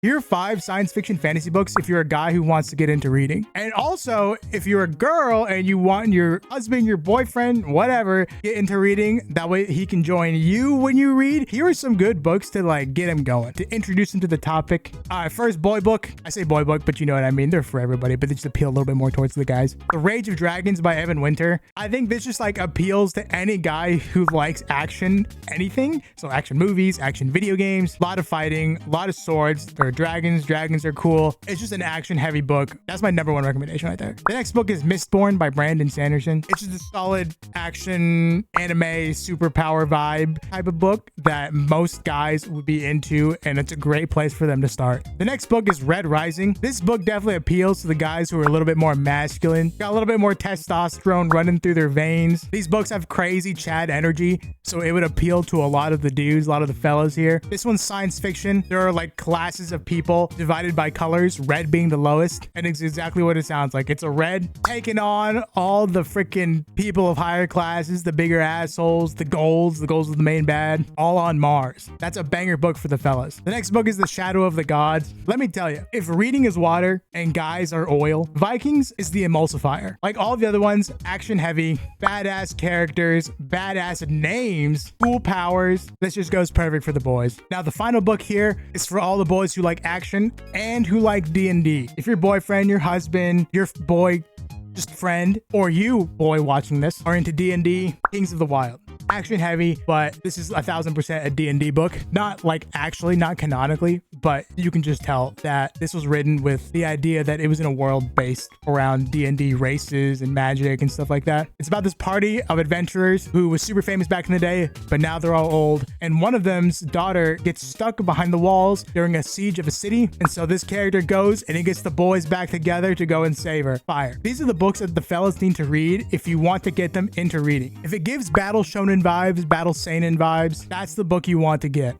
Here are 5 science fiction fantasy books if you're a guy who wants to get into reading. And also, if you're a girl and you want your husband, your boyfriend, whatever, get into reading, that way he can join you when you read. Here are some good books to like get him going, to introduce him to the topic. First boy book. I say boy book, but you know what I mean. They're for everybody, but they just appeal a little bit more towards the guys. The Rage of Dragons by Evan Winter. I think this just like appeals to any guy who likes action, anything. So action movies, action video games, a lot of fighting, a lot of swords. There are dragons. Dragons are cool. It's just an action heavy book. That's my #1 recommendation right there. The next book is Mistborn by Brandon Sanderson. It's just a solid action anime superpower vibe type of book that most guys would be into, and it's a great place for them to start. The next book is Red Rising. This book definitely appeals to the guys who are a little bit more masculine, got a little bit more testosterone running through their veins. These books have crazy Chad energy, so it would appeal to a lot of the dudes, a lot of the fellas here. This one's science fiction. There are like classes of people divided by colors, red being the lowest, and it's exactly what it sounds like. It's a red taking on all the freaking people of higher classes, the bigger assholes, the golds of the main bad, all on Mars. That's a banger book for the fellas. The next book is The Shadow of the Gods. Let me tell you, if reading is water and guys are oil, Vikings is the emulsifier. Like all the other ones, action heavy, badass characters, badass names, cool powers. This just goes perfect for the boys. Now the final book here is for all the boys who like action and who like D&D. If your boyfriend, your husband, your boy, just friend, or you, boy, watching this, are into D&D, Kings of the Wild. Action heavy, but this is 1000% a D&D book. Not like actually, not canonically, but you can just tell that this was written with the idea that it was in a world based around D&D races and magic and stuff like that. It's about this party of adventurers who was super famous back in the day, but now they're all old. And one of them's daughter gets stuck behind the walls during a siege of a city. And so this character goes and he gets the boys back together to go and save her. Fire. These are the books that the fellas need to read if you want to get them into reading. If it gives battle shonen vibes, battle seinen vibes, that's the book you want to get.